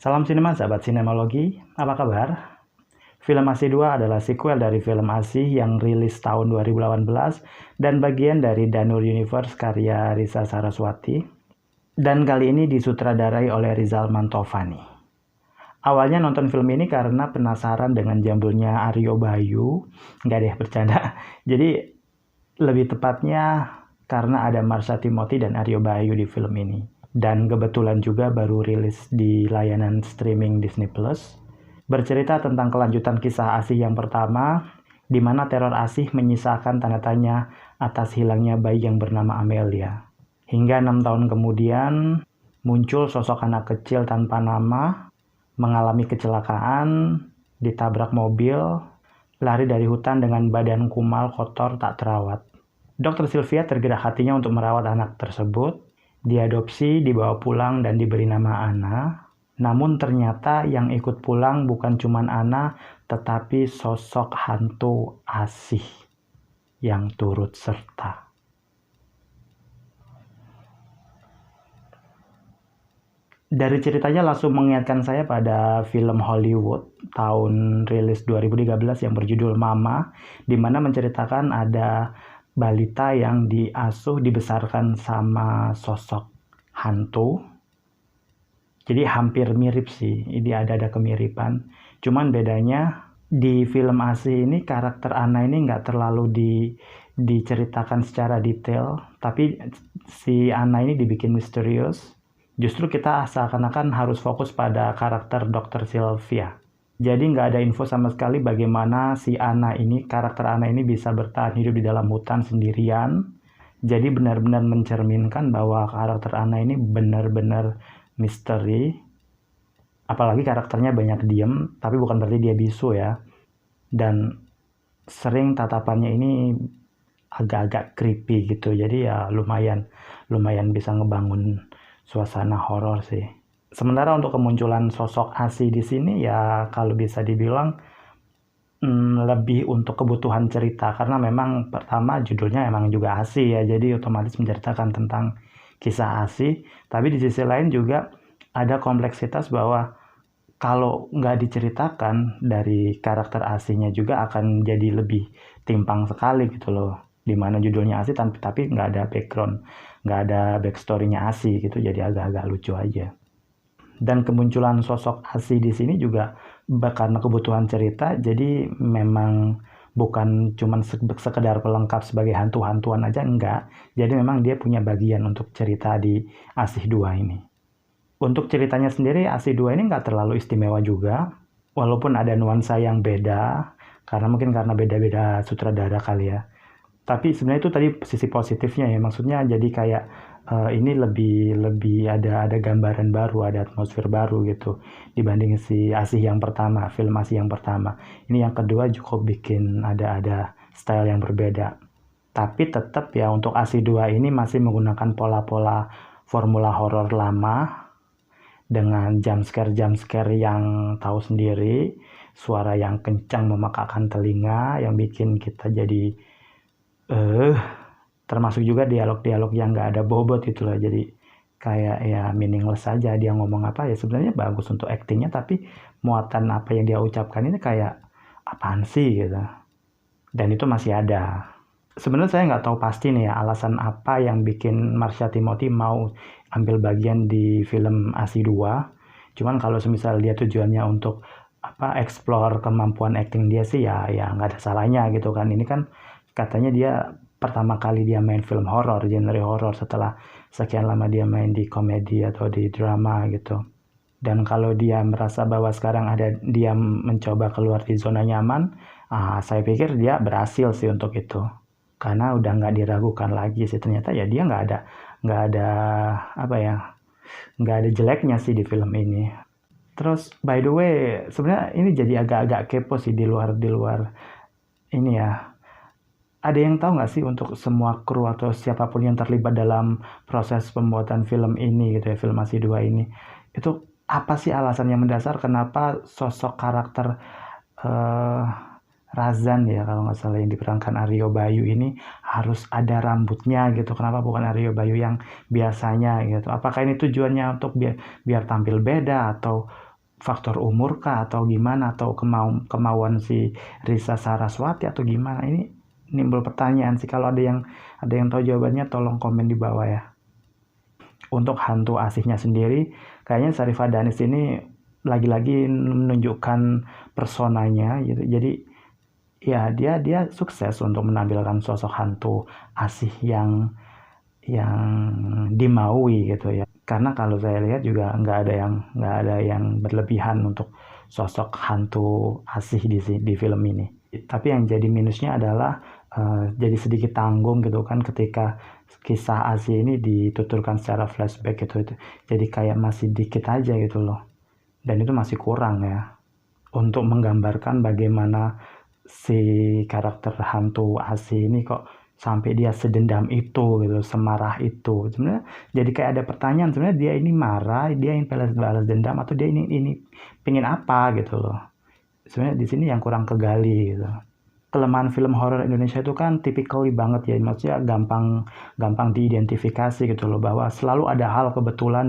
Salam sinema, sahabat sinemalogi. Apa kabar? Film Asih 2 adalah sequel dari film Asih yang rilis tahun 2018 dan bagian dari Danur Universe karya Risa Saraswati. Dan kali ini disutradarai oleh Rizal Mantovani. Awalnya nonton film ini karena penasaran dengan jambulnya Aryo Bayu. Nggak deh, bercanda. Jadi lebih tepatnya karena ada Marsha Timothy dan Aryo Bayu di film ini. Dan kebetulan juga baru rilis di layanan streaming Disney+. Bercerita tentang kelanjutan kisah Asih yang pertama, di mana teror Asih menyisakan tanda tanya atas hilangnya bayi yang bernama Amelia. Hingga 6 tahun kemudian, muncul sosok anak kecil tanpa nama, mengalami kecelakaan, ditabrak mobil, lari dari hutan dengan badan kumal kotor tak terawat. Dr. Sylvia tergerak hatinya untuk merawat anak tersebut. Diadopsi, dibawa pulang, dan diberi nama Ana. Namun ternyata yang ikut pulang bukan cuma Ana, tetapi sosok hantu Asih yang turut serta. Dari ceritanya langsung mengingatkan saya pada film Hollywood tahun rilis 2013 yang berjudul Mama, di mana menceritakan ada balita yang diasuh dibesarkan sama sosok hantu. Jadi hampir mirip sih, ini ada kemiripan. Cuman bedanya di film Asih ini karakter Ana ini nggak terlalu diceritakan secara detail, tapi si Ana ini dibikin misterius. Justru kita seakan-akan harus fokus pada karakter Dr. Sylvia. Jadi nggak ada info sama sekali bagaimana si Ana ini, karakter Ana ini bisa bertahan hidup di dalam hutan sendirian. Jadi benar-benar mencerminkan bahwa karakter Ana ini benar-benar misteri. Apalagi karakternya banyak diem, tapi bukan berarti dia bisu ya. Dan sering tatapannya ini agak-agak creepy gitu. Jadi ya lumayan bisa ngebangun suasana horor sih. Sementara untuk kemunculan sosok Asih di sini ya kalau bisa dibilang lebih untuk kebutuhan cerita karena memang pertama judulnya emang juga Asih ya, jadi otomatis menceritakan tentang kisah Asih. Tapi di sisi lain juga ada kompleksitas bahwa kalau nggak diceritakan dari karakter Asihnya juga akan jadi lebih timpang sekali gitu loh. Dimana judulnya Asih tapi nggak ada background, nggak ada backstory-nya Asih gitu, jadi agak-agak lucu aja. Dan kemunculan sosok Asih di sini juga karena kebutuhan cerita, jadi memang bukan cuma sekedar pelengkap sebagai hantu-hantuan aja, enggak. Jadi memang dia punya bagian untuk cerita di Asih 2 ini. Untuk ceritanya sendiri, Asih 2 ini nggak terlalu istimewa juga, walaupun ada nuansa yang beda, karena beda-beda sutradara kali ya. Tapi sebenarnya itu tadi sisi positifnya ya, maksudnya jadi kayak ini lebih ada gambaran baru, ada atmosfer baru gitu dibanding si Asih yang pertama, film Asih yang pertama. Ini yang kedua cukup bikin ada style yang berbeda. Tapi tetap ya untuk Asih 2 ini masih menggunakan pola-pola formula horor lama dengan jump scare yang tahu sendiri, suara yang kencang memakakkan telinga yang bikin kita jadi termasuk juga dialog-dialog yang nggak ada bobot gitu loh, jadi kayak ya meaningless aja dia ngomong apa ya, sebenarnya bagus untuk actingnya tapi muatan apa yang dia ucapkan ini kayak apaan sih gitu, dan itu masih ada. Sebenarnya saya nggak tahu pasti nih ya alasan apa yang bikin Marsha Timothy mau ambil bagian di film Asih 2, cuman kalau semisal dia tujuannya untuk explore kemampuan acting dia sih ya nggak ada salahnya gitu kan. Ini kan katanya dia pertama kali dia main film horor, genre horor setelah sekian lama dia main di komedi atau di drama gitu. Dan kalau dia merasa bahwa sekarang dia mencoba keluar di zona nyaman, saya pikir dia berhasil sih untuk itu. Karena udah nggak diragukan lagi sih, ternyata ya dia nggak ada jeleknya sih di film ini. Terus by the way, sebenarnya ini jadi agak-agak kepo sih di luar ini ya. Ada yang tahu nggak sih untuk semua kru atau siapapun yang terlibat dalam proses pembuatan film ini gitu ya, film Asih 2 ini, itu apa sih alasan yang mendasar kenapa sosok karakter Razan ya kalau nggak salah yang diperankan Aryo Bayu ini harus ada rambutnya gitu? Kenapa bukan Aryo Bayu yang biasanya gitu? Apakah ini tujuannya untuk biar tampil beda atau faktor umur kah atau gimana, atau kemauan si Risa Saraswati atau gimana? Ini nimbul pertanyaan sih. Kalau ada yang tahu jawabannya tolong komen di bawah ya. Untuk hantu asihnya sendiri, kayaknya Sharifah Danis ini lagi-lagi menunjukkan personanya gitu. Jadi ya dia sukses untuk menampilkan sosok hantu asih yang dimaui gitu ya. Karena kalau saya lihat juga nggak ada yang berlebihan untuk sosok hantu asih di film ini. Tapi yang jadi minusnya adalah jadi sedikit tanggung gitu kan ketika kisah asih ini dituturkan secara flashback gitu. Jadi kayak masih dikit aja gitu loh. Dan itu masih kurang ya untuk menggambarkan bagaimana si karakter hantu asih ini kok sampai dia sedendam itu gitu, semarah itu. Sebenarnya jadi kayak ada pertanyaan, sebenarnya dia ini marah, dia ingin balas dendam, atau dia ini pengen apa gitu loh. Sebenarnya di sini yang kurang kegali gitu. Kelemahan film horor Indonesia itu kan typically banget ya, maksudnya gampang diidentifikasi gitu loh, bahwa selalu ada hal kebetulan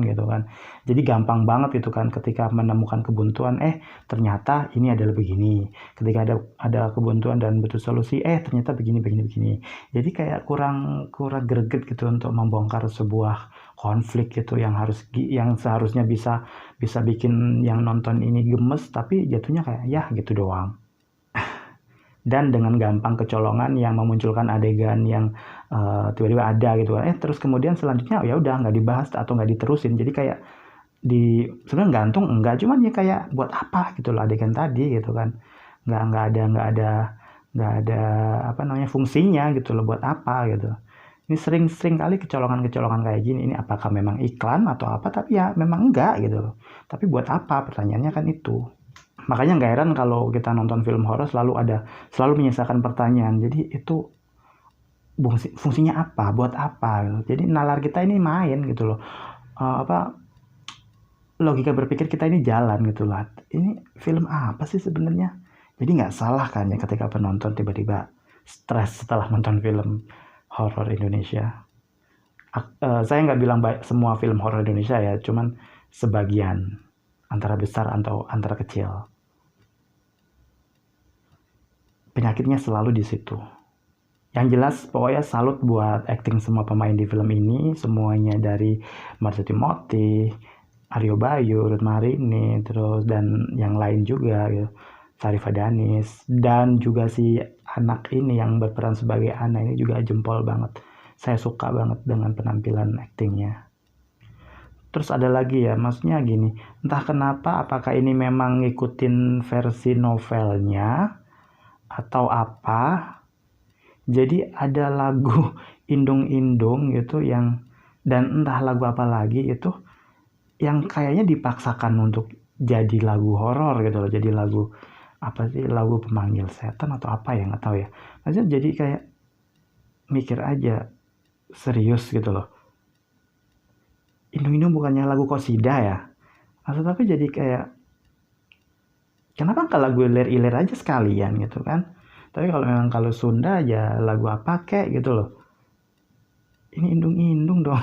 gitu kan. Jadi gampang banget itu kan ketika menemukan kebuntuan, ternyata ini adalah begini. Ketika ada kebuntuan dan butuh solusi, ternyata begini. Jadi kayak kurang greget gitu untuk membongkar sebuah konflik gitu yang seharusnya bisa bikin yang nonton ini gemes, tapi jatuhnya kayak ya gitu doang. Dan dengan gampang kecolongan yang memunculkan adegan yang tiba-tiba ada gitu kan, terus kemudian selanjutnya ya udah nggak dibahas atau nggak diterusin. Jadi kayak sebenarnya gantung enggak, cuman ya kayak buat apa gitu loh adegan tadi gitu kan, nggak ada apa namanya fungsinya gitu loh, buat apa gitu. Ini sering kali kecolongan kayak gini. Ini apakah memang iklan atau apa? Tapi ya memang enggak gitu loh. Tapi buat apa? Pertanyaannya kan itu. Makanya nggak heran kalau kita nonton film horor selalu menyisakan pertanyaan. Jadi itu fungsinya apa? Buat apa? Gitu. Jadi nalar kita ini main gitu loh. Logika berpikir kita ini jalan gitu loh. Ini film apa sih sebenarnya? Jadi nggak salah kan ya ketika penonton tiba-tiba stres setelah nonton film horor Indonesia. Saya nggak bilang semua film horor Indonesia ya, cuman sebagian, antara besar atau antara kecil. Penyakitnya selalu di situ. Yang jelas pokoknya salut buat acting semua pemain di film ini, semuanya dari Marcia Timothy, Aryo Bayu, Ruth Marini, terus dan yang lain juga gitu. Sharifah Danis, dan juga si anak ini yang berperan sebagai Ana ini juga jempol banget. Saya suka banget dengan penampilan actingnya. Terus ada lagi ya, maksudnya gini, entah kenapa, apakah ini memang ngikutin versi novelnya atau apa, jadi ada lagu Indung-Indung gitu dan entah lagu apa lagi itu yang kayaknya dipaksakan untuk jadi lagu horor gitu loh, jadi lagu apa sih, lagu pemanggil setan atau apa ya, nggak tahu ya. Maksudnya jadi kayak mikir aja, serius gitu loh, Indung-Indung bukannya lagu Qosidah ya, tapi jadi kayak kenapa nggak lagu ilir-ilir aja sekalian gitu kan. Tapi kalau Sunda aja lagu apa kek gitu loh, ini Indung-Indung dong.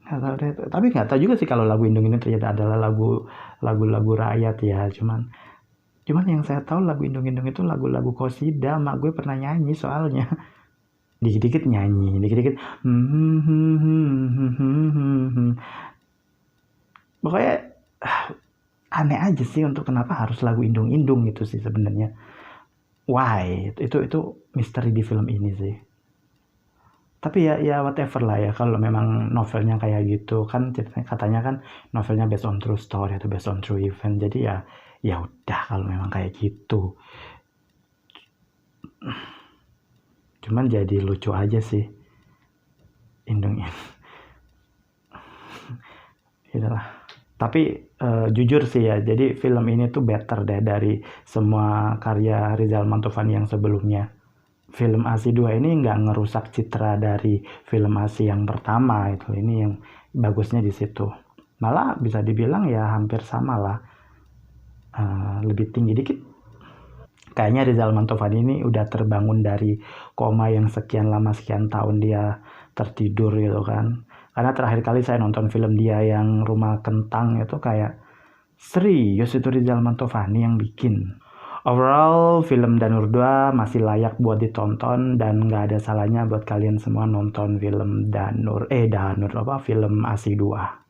Nggak tahu deh, tapi nggak tahu juga sih kalau lagu Indung-Indung ternyata adalah lagu rakyat ya. Cuman yang saya tahu lagu Indung-Indung itu lagu-lagu Qosidah. Mak gue pernah nyanyi soalnya. Dikit-dikit nyanyi, dikit-dikit pokoknya aneh aja sih untuk kenapa harus lagu Indung-Indung gitu sih sebenarnya. Why? Itu misteri di film ini sih. Tapi ya whatever lah ya, kalau memang novelnya kayak gitu kan, katanya kan novelnya based on true story atau based on true event. Jadi ya udah kalau memang kayak gitu. Cuman jadi lucu aja sih Indung-Indung. Itulah. Tapi jujur sih ya, jadi film ini tuh better deh dari semua karya Rizal Mantovani yang sebelumnya. Film ASI 2 ini nggak ngerusak citra dari film ASI yang pertama itu. Ini yang bagusnya di situ. Malah bisa dibilang ya hampir sama lah. Lebih tinggi dikit. Kayaknya Rizal Mantovani ini udah terbangun dari koma yang sekian lama, sekian tahun dia tertidur gitu kan. Karena terakhir kali saya nonton film dia yang Rumah Kentang itu kayak serius itu Rizal Mantovani yang bikin. Overall, film Danur 2 masih layak buat ditonton dan nggak ada salahnya buat kalian semua nonton film film ASI 2.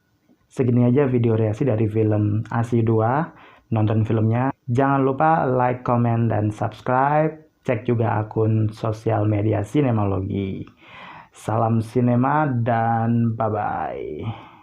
Segini aja video reaksi dari film ASI 2. Nonton filmnya. Jangan lupa like, comment, dan subscribe. Cek juga akun sosial media Sinemalogi. Salam sinema dan bye-bye.